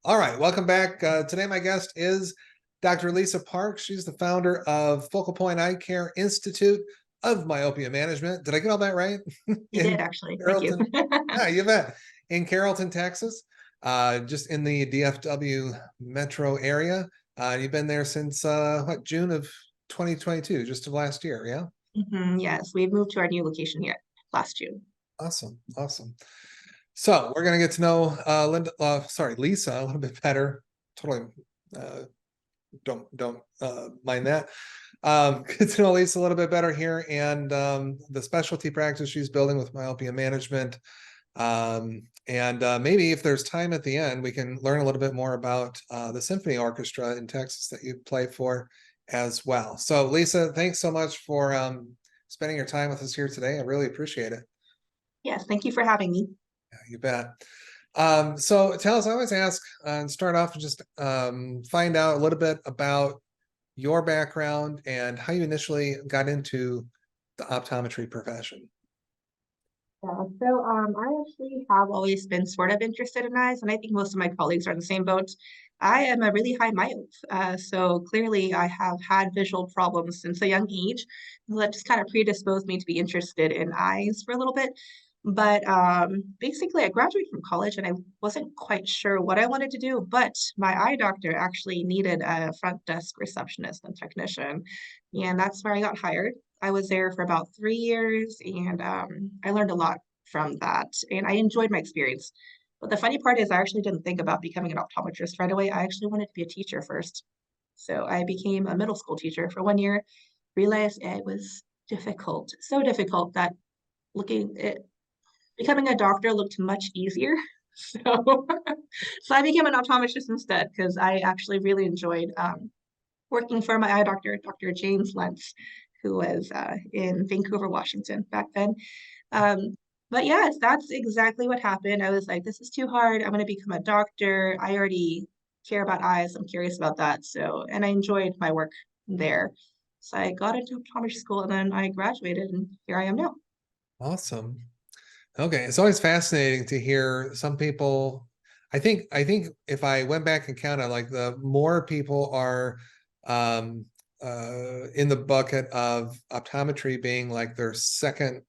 All right, welcome back. Today, my guest is Dr. Lisa Parks. She's the founder of Focal Point Eye Care Institute of Myopia Management. Did I get all that right? You did In actually. Thank you. Carrollton, yeah, you bet. In Carrollton, Texas, just in the DFW metro area. You've been there since what, June of 2022, just of last year, yeah? Yes, we've moved to our new location here last June. Awesome, awesome. So we're gonna get to know Lisa a little bit better. Totally uh, don't mind that. Get to know Lisa a little bit better here and the specialty practice she's building with myopia management. And maybe if there's time at the end, we can learn a little bit more about the symphony orchestra in Texas that you play for as well. So Lisa, thanks so much for spending your time with us here today. I really appreciate it. Yes, thank you for having me. Yeah, you bet. So tell us, I always ask and start off and just find out a little bit about your background and how you initially got into the optometry profession. I actually have always been sort of interested in eyes, and I think most of my colleagues are in the same boat. I am a really high myope, so clearly I have had visual problems since a young age. So that just kind of predisposed me to be interested in eyes for a little bit. But basically, I graduated from college and I wasn't quite sure what I wanted to do, but my eye doctor actually needed a front desk receptionist and technician, and that's where I got hired. I was there for about 3 years and I learned a lot from that and I enjoyed my experience. But the funny part is I actually didn't think about becoming an optometrist right away. I actually wanted to be a teacher first. So I became a middle school teacher for 1 year, realized it was difficult, so difficult that looking it becoming a doctor looked much easier. So so I became an optometrist instead because I actually really enjoyed working for my eye doctor, Dr. James Lentz, who was in Vancouver, Washington back then. But yes, that's exactly what happened. I was like, this is too hard. I'm going to become a doctor. I already care about eyes. I'm curious about that. So, and I enjoyed my work there. So I got into optometry school and then I graduated and here I am now. Awesome. Okay, it's always fascinating to hear some people. I think if I went back and counted, like the more people are um in the bucket of optometry being like their second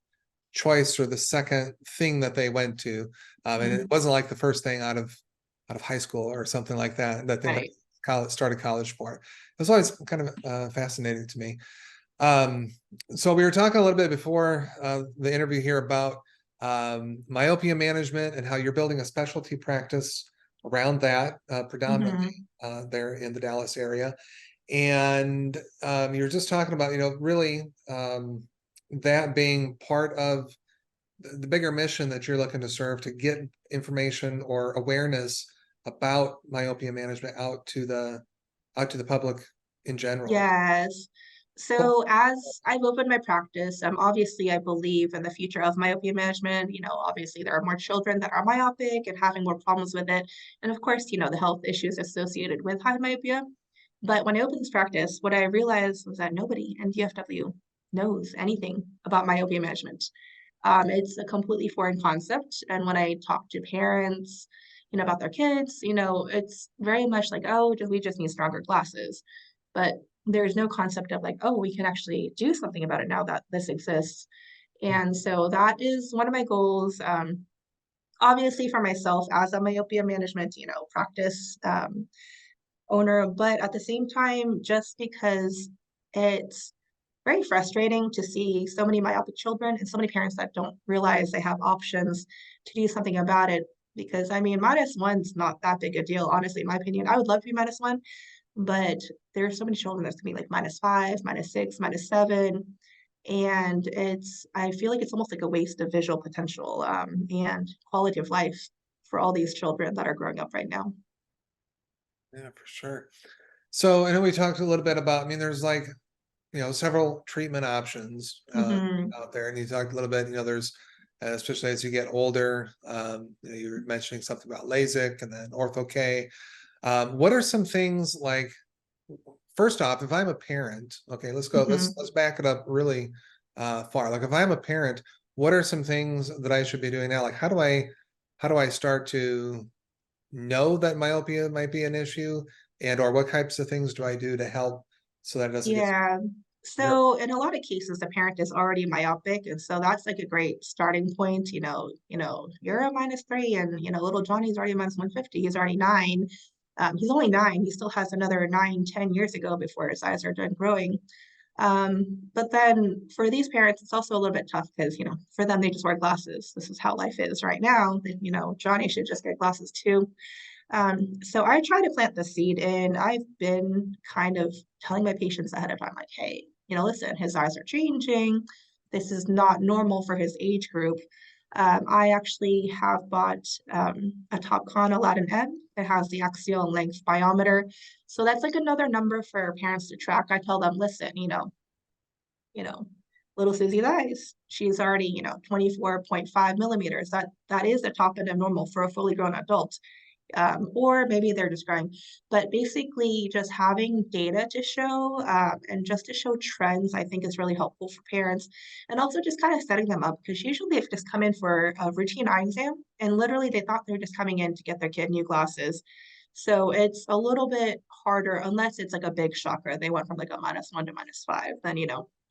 choice or the second thing that they went to. And it Mhm. wasn't like the first thing out of high school or something like that that they went Right. to college, started college for. It was always kind of fascinating to me. Um, so we were talking a little bit before the interview here about myopia management and how you're building a specialty practice around that, predominantly Hmm. there in the Dallas area. And you were just talking about, really that being part of the bigger mission that you're looking to serve to get information or awareness about myopia management out to the public in general. Yes. Well, So as I've opened my practice, obviously I believe in the future of myopia management. Obviously there are more children that are myopic and having more problems with it. And of course, the health issues associated with high myopia. But when I opened this practice, what I realized was that nobody in DFW knows anything about myopia management. It's a completely foreign concept. And when I talk to parents, about their kids, it's very much like, oh, we just need stronger glasses. But there's no concept of like, oh, we can actually do something about it now that this exists. And so that is one of my goals. Obviously for myself as a myopia management, practice owner, but at the same time, just because it's very frustrating to see so many myopic children and so many parents that don't realize they have options to do something about it. Because I mean, -1's not that big a deal, honestly, in my opinion. I would love to be -1, but there are so many children that's gonna be like -5, -6, -7. And I feel like it's almost like a waste of visual potential and quality of life for all these children that are growing up right now. yeah, for sure. So I know we talked a little bit about, I mean, there's like, several treatment options Hmm. out there. And you talked a little bit, there's, especially as you get older, you were mentioning something about LASIK and then Ortho K. What are some things like, first off, if I'm a parent, okay, let's go, let's Hmm. let's back it up really far. Like if I'm a parent, what are some things that I should be doing now? Like how do I start to know that myopia might be an issue, and or what types of things do I do to help so that it doesn't get Yeah. real? So in a lot of cases, the parent is already myopic, and so that's like a great starting point. You're a -3, and little Johnny's already -150. He's already 9. He's only 9. He still has another 9, 10 years ago before his eyes are done growing. But then for these parents, it's also a little bit tough because, for them, they just wear glasses. This is how life is right now. Johnny should just get glasses too. So I try to plant the seed, and I've been kind of telling my patients ahead of time, like, hey, listen, his eyes are changing. This is not normal for his age group. I actually have bought a Topcon Aladdin M. It has the axial length biometer. So that's like another number for parents to track. I tell them, listen, you know, little Susie's eyes, she's already, 24.5 millimeters. That is the top end of normal for a fully grown adult. Or maybe they're just growing. But basically, just having data to show and just to show trends, I think is really helpful for parents. And also just kind of setting them up because usually they've just come in for a routine eye exam and literally they thought they were just coming in to get their kid new glasses. So it's a little bit harder unless it's like a big shocker. They went from like a -1 to -5, then,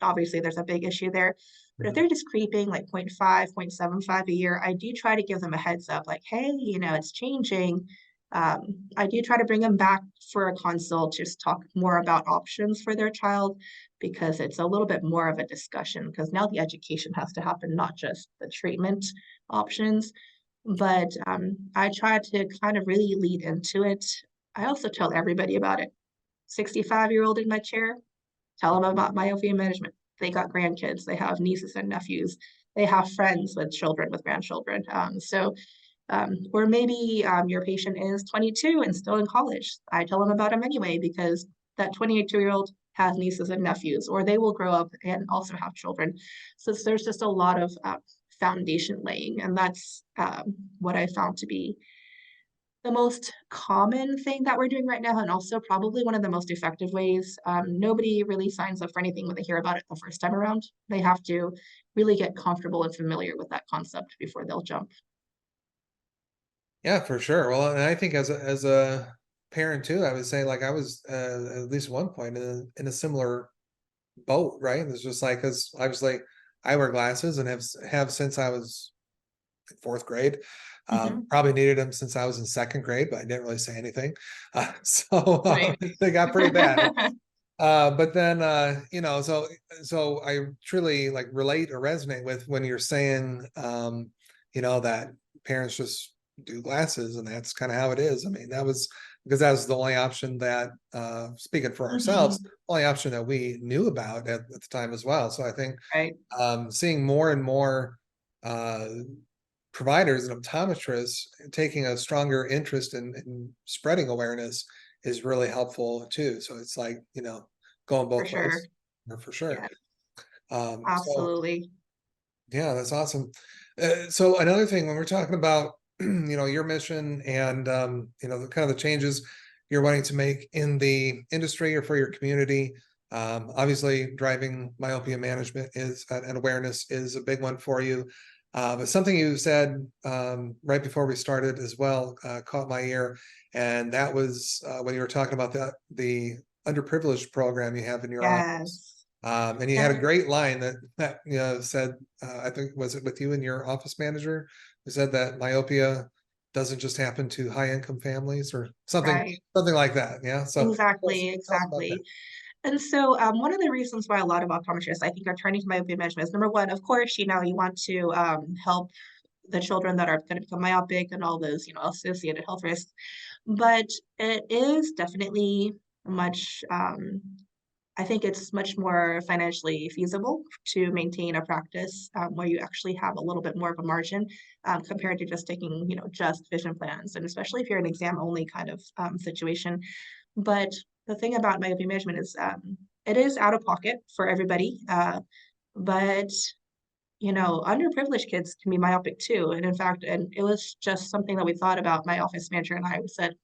obviously there's a big issue there. But if Mhm. they're just creeping like 0.5, 0.75 a year, I do try to give them a heads up, like, hey, it's changing. I do try to bring them back for a consult, just talk more about options for their child because it's a little bit more of a discussion because now the education has to happen, not just the treatment options. But I try to kind of really lead into it. I also tell everybody about it. 65-year-old in my chair, tell them about myopia management. They got grandkids, they have nieces and nephews, they have friends with children, with grandchildren. Or maybe your patient is 22 and still in college. I tell them about them anyway because that 22-year-old has nieces and nephews, or they will grow up and also have children. So there's just a lot of foundation laying, and that's what I found to be the most common thing that we're doing right now, and also probably one of the most effective ways. Nobody really signs up for anything when they hear about it the first time around. They have to really get comfortable and familiar with that concept before they'll jump. Yeah, for sure. Well, and I think as a parent too, I would say like I was at least one point in a similar boat, right? It's just like because obviously I wear glasses and have since I was in fourth grade. Mhm. Probably needed them since I was in second grade, but I didn't really say anything. So Right. they got pretty bad. But then so I truly like relate or resonate with when you're saying that parents just do glasses and that's kind of how it is. I mean, that was because that was the only option that speaking for ourselves, Mhm. only option that we knew about at the time as well. So I think Right. seeing more and more uh providers and optometrists taking a stronger interest in spreading awareness is really helpful too. So it's like, going For both sure. ways, for sure. Yeah, So absolutely. yeah, that's awesome. So another thing when we're talking about, your mission and the kind of the changes you're wanting to make in the industry or for your community. Obviously, driving myopia management is and awareness is a big one for you. But something you said right before we started as well caught my ear, and that was when you were talking about the underprivileged program you have in your office. Yes. And you had a And great line that said, I think was it with you and your office manager who said that myopia doesn't just happen to high income families or right. something like that. Yeah. So Exactly, tell us about that. exactly. And so, one of the reasons why a lot of optometrists, I think, are turning to myopia management is number one, of course, you want to help the children that are going to become myopic and all those, associated health risks. But it is definitely much, I think it's much more financially feasible to maintain a practice where you actually have a little bit more of a margin compared to just taking, just vision plans, and especially if you're an exam only kind of situation. But the thing about myopia management is it is out of pocket for everybody, but underprivileged kids can be myopic too. And in fact, and it was just something that we thought about. My office manager and I said,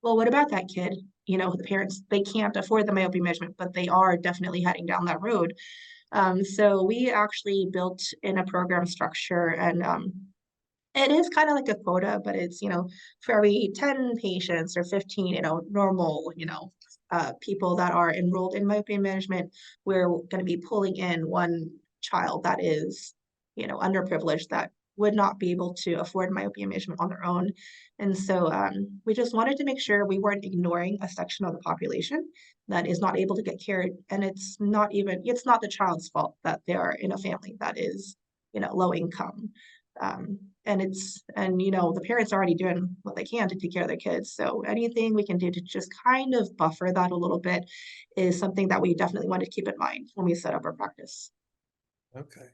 well, what about that kid? The parents, they can't afford the myopia measurement, but they are definitely heading down that road. So we actually built in a program structure, and It is kind of like a quota, but it's, for every 10 patients or 15, normal, people that are enrolled in myopia management, we're going to be pulling in one child that is, underprivileged that would not be able to afford myopia management on their own. And so we just wanted to make sure we weren't ignoring a section of the population that is not able to get care. And it's not the child's fault that they are in a family that is, low income. The parents are already doing what they can to take care of their kids. So anything we can do to just kind of buffer that a little bit is something that we definitely want to keep in mind when we set up our practice. Okay.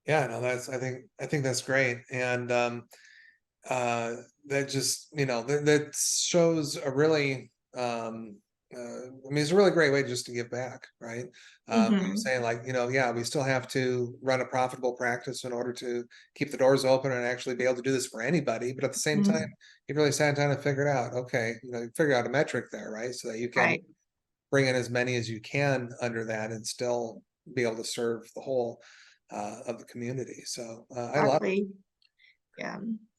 Yeah, no, I think that's great. And that just, that shows a really I mean, it's a really great way just to give back, right? You're Hmm. saying like, yeah, we still have to run a profitable practice in order to keep the doors open and actually be able to do this for anybody. But at the same time, Hmm. you've really sat down and figured out, okay, you figure out a metric there, right? So that you can Right. bring in as many as you can under that and still be able to serve the whole of the community. So I love it. Exactly. Yeah.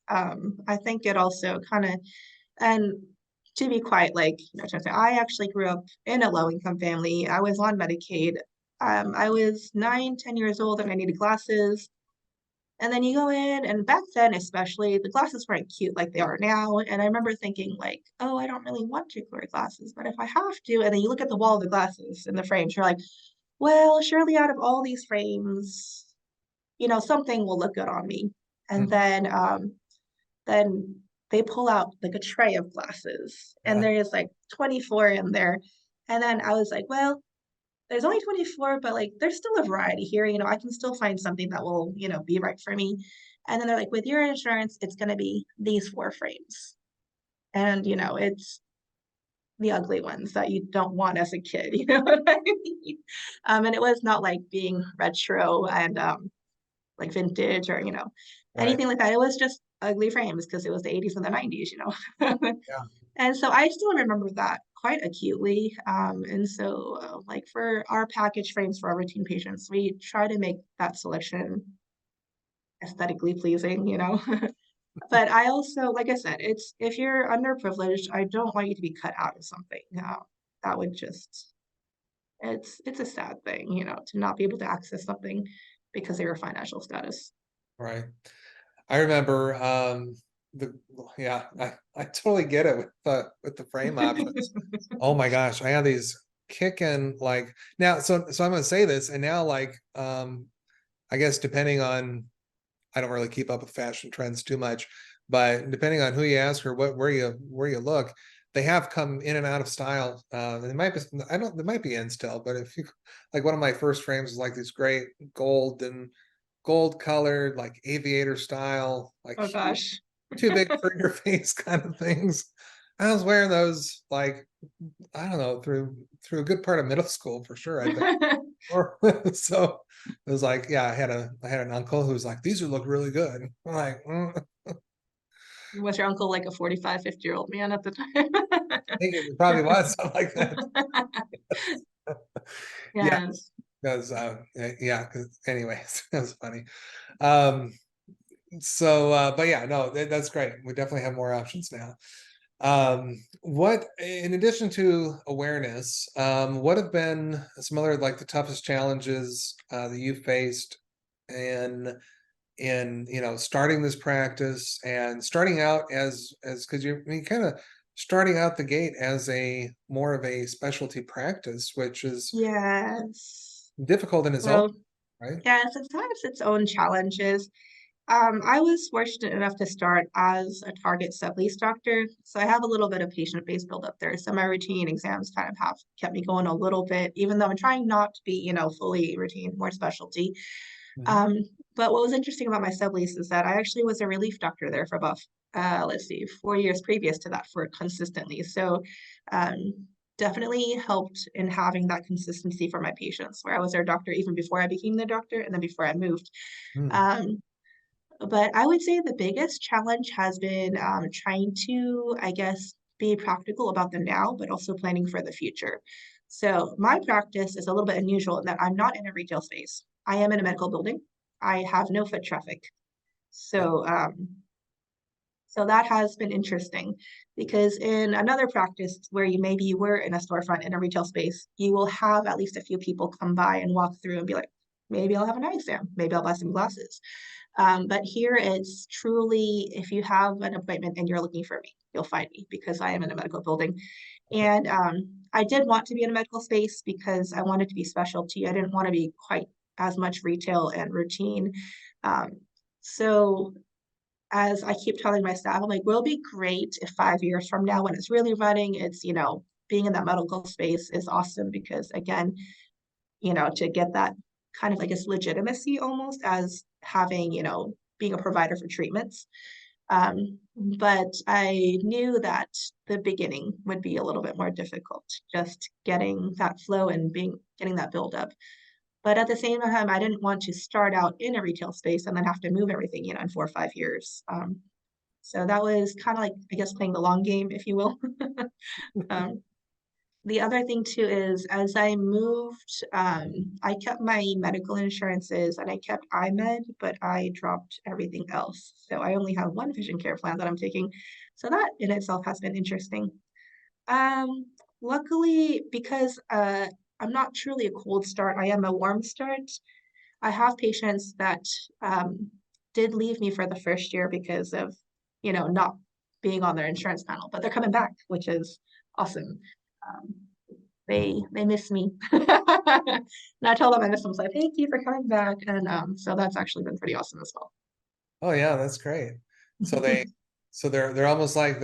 I think it also kind of, and to be quite like, I actually grew up in a low income family. I was on Medicaid. I was 9, 10 years old and I needed glasses. And then you go in, and back then, especially, the glasses weren't cute like they are now. And I remember thinking, like, oh, I don't really want to wear glasses, but if I have to, and then you look at the wall of the glasses in the frames, you're like, well, surely out of all these frames, something will look good on me. And Mhm. then they pull out like a tray of glasses, and Yeah, there's like 24 in there. And then I was like, well, there's only 24, but like there's still a variety here. I can still find something that will, be right for me. And then they're like, with your insurance, it's going to be these 4 frames. And, it's the ugly ones that you don't want as a kid. You know what I mean? And it was not like being retro and like vintage or, right. anything like that. It was just ugly frames because it was the 80s and the 90s. Yeah, And so I still remember that quite acutely. And so, like for our package frames for our routine patients, we try to make that selection aesthetically pleasing. But I also, like I said, it's if you're underprivileged, I don't want you to be cut out of something. That would just, it's a sad thing, to not be able to access something because of your financial status. right. I remember the yeah, I totally get it with the frame options. Oh my gosh, I have these kicking like now so I'm gonna say this and now like I guess depending on I don't really keep up with fashion trends too much, but depending on who you ask or where you look, they have come in and out of style. They might be I don't they might be in still, but if you like one of my first frames is like these great gold colored, like aviator style, like Oh huge, gosh. too big for your face kind of things. I was wearing those like I don't know through a good part of middle school for sure. I think. Or so it was like, yeah, I had an uncle who was like, these would look really good. I'm like, Was your uncle like a 45, 50-year-old man at the I think it probably was something like that. time? Yeah, Yes. because yeah, because anyways, that was funny. Um, so but yeah, no, that's great. We definitely have more options now. What in addition to awareness, what have been some other like the toughest challenges that you faced in starting this practice and starting out as because you're kind of starting out the gate as a more of a specialty practice, which is Yes. difficult in its own, So, right? yes, it has its own challenges. I was fortunate enough to start as a target sublease doctor, so I have a little bit of patient base build up there. So my routine exams kind of have kept me going a little bit, even though I'm trying not to be, fully routine, more specialty. Mhm. Um, but what was interesting about my sublease is that I actually was a relief doctor there for about, let's see, 4 years previous to that for consistently. So definitely helped in having that consistency for my patients, where I was their doctor even before I became their doctor and then before I moved. Mm. Um, but I would say the biggest challenge has been trying to, I guess, be practical about the now, but also planning for the future. So my practice is a little bit unusual in that I'm not in a retail space. I am in a medical building. I have no foot traffic. Yeah. So that has been interesting because in another practice where you were in a storefront in a retail space, you will have at least a few people come by and walk through and be like, maybe I'll have an eye exam, maybe I'll buy some glasses. But here it's truly, if you have an appointment and you're looking for me, you'll find me because I am in a medical building. And I did want to be in a medical space because I wanted to be specialty. I didn't want to be quite as much retail and routine. Um, so as I keep telling my staff, I'm like, we'll be great if 5 years from now, when it's really running, it's, being in that medical space is awesome because, again, to get that kind of, I guess, legitimacy almost as having, being a provider for treatments. But I knew that the beginning would be a little bit more difficult, just getting that flow and getting that build up. But at the same time, I didn't want to start out in a retail space and then have to move everything, in 4 or 5 years. So that was kind of like, I guess, playing the long game, if you will. um, the other thing too is as I moved, I kept my medical insurances and I kept iMed, but I dropped everything else. So I only have one vision care plan that I'm taking. So that in itself has been interesting. Um, Luckily, because I'm not truly a cold start, I am a warm start. I have patients that did leave me for the first year because of, not being on their insurance panel, but they're coming back, which is awesome. Um, they miss me. And I told them I miss them. So thank you for coming back. And so that's actually been pretty awesome as well. Oh yeah, that's great. So they're almost like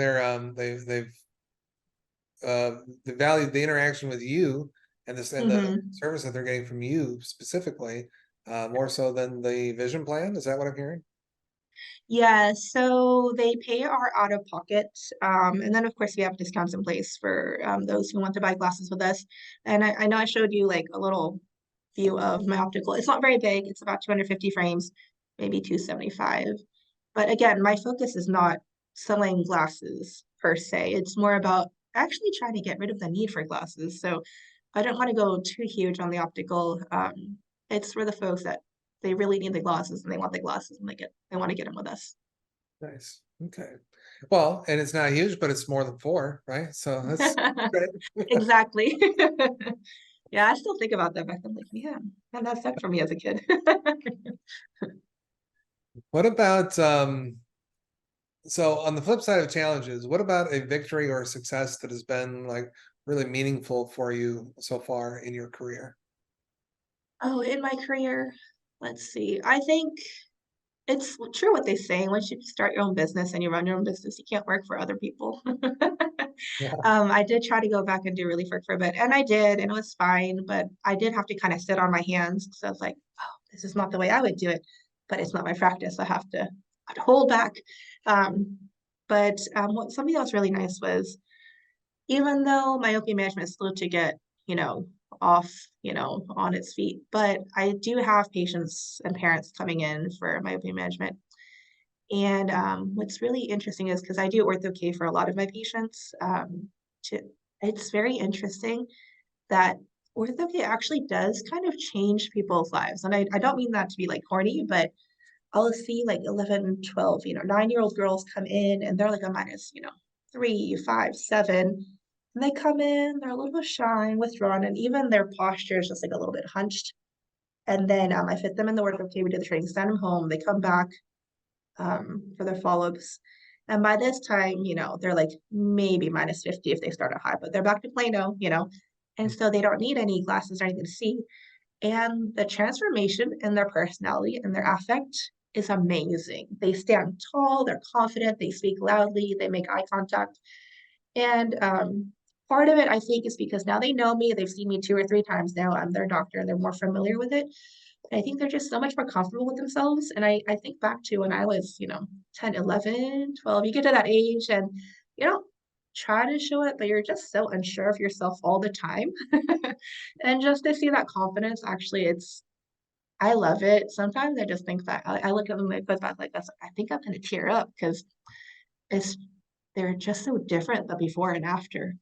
uh they value the interaction with you and this and the Mhm. service that they're getting from you specifically, more so than the vision plan. Is that what I'm hearing? Yeah, so they pay our out of pocket. And then of course we have discounts in place for those who want to buy glasses with us. And I know I showed you like a little view of my optical. It's not very big, it's about 250 frames, maybe 275. But again, my focus is not selling glasses per se. It's more about actually trying to get rid of the need for glasses. So I don't want to go too huge on the optical. It's for the folks that they really need the glasses and they want the glasses and they want to get them with us. Nice. Okay. Well, and it's not huge, but it's more than four, right? So that's great. Exactly. Yeah, I still think about that back. I'm like, man, that sucked for me as a kid. What about so on the flip side of challenges, what about a victory or a success that has been like really meaningful for you so far in your career? Oh, in my career, let's see. I think it's true what they say. Once you start your own business and you run your own business, you can't work for other people. Yeah. I did try to go back and do relief work for a bit, and I did, and it was fine, but I did have to kind of sit on my hands. So I was like, oh, this is not the way I would do it, but it's not my practice. I have to hold back. Um, but something that was really nice was even though myopia management is slow to get, you know, off, on its feet, but I do have patients and parents coming in for myopia management. And what's really interesting is because I do ortho K for a lot of my patients, to, it's very interesting that ortho K actually does kind of change people's lives. And I don't mean that to be like corny, but I'll see like 11, 12, 9-year-old girls come in and they're like a minus, 3, 5, 7. And they come in, they're a little bit shy and withdrawn, and even their posture is just like a little bit hunched. And then I fit them in the work. Okay, we do the training, send them home. They come back for their follow-ups. And by this time, they're like maybe minus 50 if they start at high, but they're back to Plano. And so they don't need any glasses or anything to see. And the transformation in their personality and their affect is amazing. They stand tall, they're confident, they speak loudly, they make eye contact. And part of it, I think, is because now they know me, they've seen me 2 or 3 times now. I'm their doctor, they're more familiar with it. I think they're just so much more comfortable with themselves. And I think back to when I was, 10, 11, 12. You get to that age and, you know, try to show it, but you're just so unsure of yourself all the time. And just to see that confidence, actually, I love it. Sometimes I just think that I look at them and it goes back like this. I think I'm gonna tear up because it's they're just so different the before and after.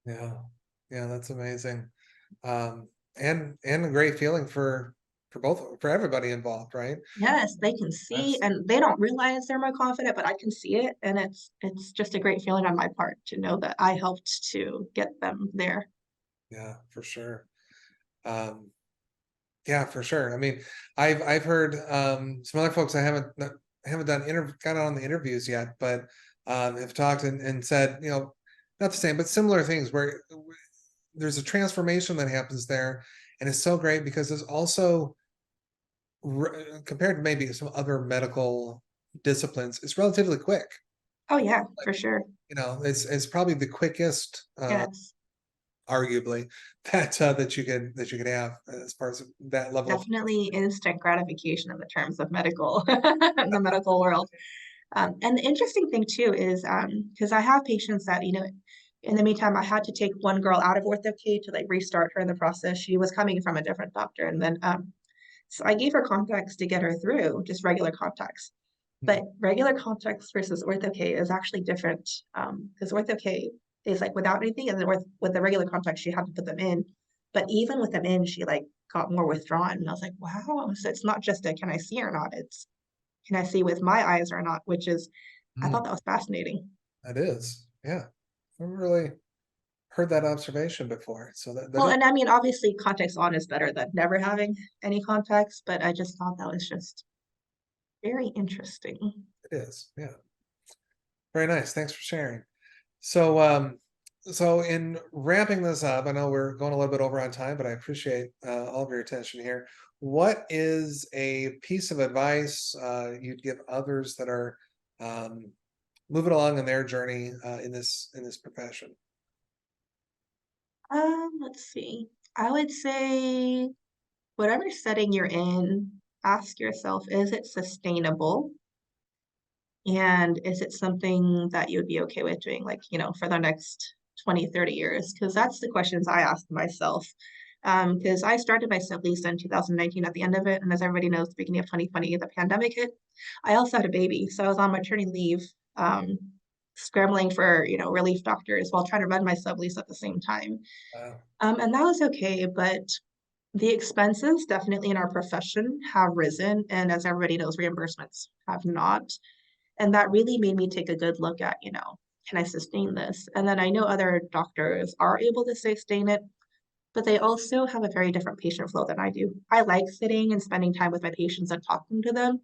Yeah. Yeah, that's amazing. And a great feeling for for everybody involved, right? Yes, they can see That's and they don't realize they're more confident, but I can see it. And it's just a great feeling on my part to know that I helped to get them there. yeah, for sure. Um, yeah, for sure. I mean, I've heard some other folks I haven't done got on the interviews yet, but have talked and said, you know, not the same, but similar things where there's a transformation that happens there, and it's so great because there's also compared to maybe some other medical disciplines, it's relatively quick. Oh yeah, Like, for sure. you know, it's probably the quickest, Yes. arguably, that you could have as far as that level of. Definitely instant gratification in the terms of medical in the medical world. And the interesting thing too is because I have patients that, you know, in the meantime, I had to take one girl out of ortho K to like restart her in the process. She was coming from a different doctor. And then so I gave her contacts to get her through, just regular contacts. But regular contacts versus ortho K is actually different. Because ortho K is like without anything, and then with the regular contacts, she had to put them in. But even with them in, she like got more withdrawn. And I was like, wow. So it's not just a can I see or not? It's can I see with my eyes or not? Which is, I Mm, thought that was fascinating. that is, yeah. I haven't really heard that observation before. So that Well, is, and I mean, obviously, contacts on is better than never having any contacts, but I just thought that was just very interesting. it is, yeah. Very nice. Thanks for sharing. So, so in wrapping this up, I know we're going a little bit over on time, but I appreciate all of your attention here. What is a piece of advice you'd give others that are um, moving along in their journey in this profession? Let's see. I would say whatever setting you're in, ask yourself, is it sustainable? And is it something that you would be okay with doing, like, you know, for the next 20, 30 years? Because that's the questions I asked myself. Because I started my sub lease in 2019 at the end of it. And as everybody knows, the beginning of 2020, the pandemic hit. I also had a baby. So I was on maternity leave, scrambling for, you know, relief doctors while trying to run my sub lease at the same time. Wow. And that was okay. But the expenses definitely in our profession have risen. And as everybody knows, reimbursements have not. And that really made me take a good look at, you know, can I sustain this? And then I know other doctors are able to sustain it, but they also have a very different patient flow than I do. I like sitting and spending time with my patients and talking to them,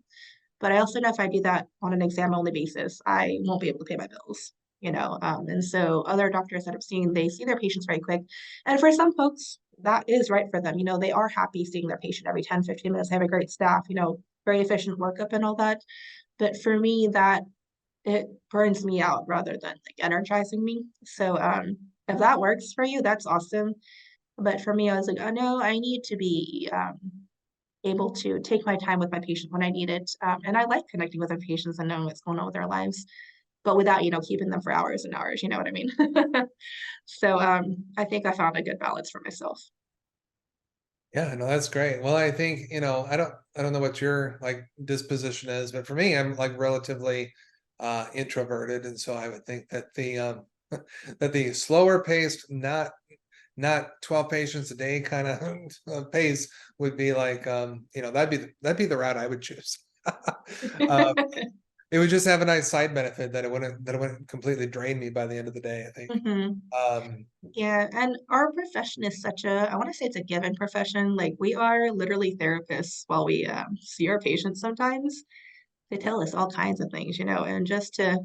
but I also know if I do that on an exam only basis, I won't be able to pay my bills, you know. And so other doctors that I've seen, they see their patients very quick. And for some folks, that is right for them. You know, they are happy seeing their patient every 10, 15 minutes. They have a great staff, you know, very efficient workup and all that. But for me, that it burns me out rather than like energizing me. So if that works for you, that's awesome. But for me, I was like, oh no, I need to be able to take my time with my patient when I need it. And I like connecting with my patients and knowing what's going on with their lives, but without, you know, keeping them for hours and hours, you know what I mean? So I think I found a good balance for myself. Yeah, no, that's great. Well, I think, you know, I don't know what your like disposition is, but for me, I'm like relatively introverted. And so I would think that the that the slower paced, not 12 patients a day kind of pace would be like you know, that'd be the route I would choose. uh, it would just have a nice side benefit that it wouldn't completely drain me by the end of the day, I think. Hmm. Um, Yeah, and our profession is such a, I want to say it's a given profession. Like we are literally therapists while we see our patients sometimes. They tell us all kinds of things, you know, and just to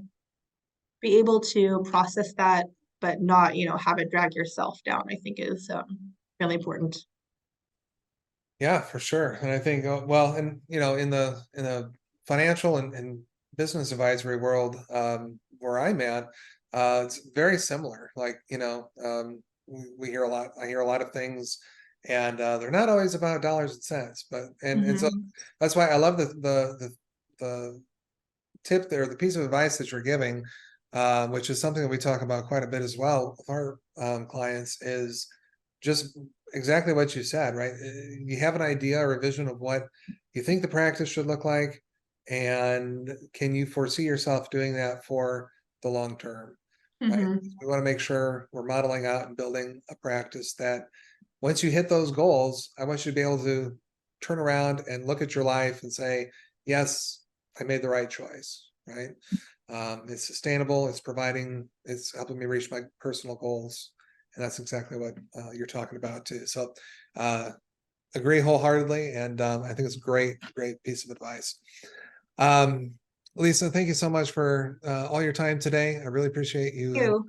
be able to process that, but not, you know, have it drag yourself down, I think is really important. Yeah, for sure. And I think, well, and you know, in the financial and business advisory world, where I'm at, it's very similar. Like, you know, we hear a lot. I hear a lot of things, and they're not always about dollars and cents. But and so Hmm. that's why I love the tip there, the piece of advice that you're giving, which is something that we talk about quite a bit as well with our clients, is just exactly what you said, right? You have an idea or a vision of what you think the practice should look like, and can you foresee yourself doing that for the long term, right? Hmm. We want to make sure we're modeling out and building a practice that once you hit those goals, I want you to be able to turn around and look at your life and say, yes, I made the right choice, right? It's sustainable, it's helping me reach my personal goals. And that's exactly what you're talking about too. So agree wholeheartedly. And I think it's a great piece of advice. Lisa, thank you so much for all your time today. I really appreciate you. Thank you,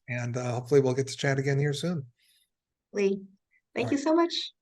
And hopefully we'll get to chat again here soon. Lee. All Thank you right. so much.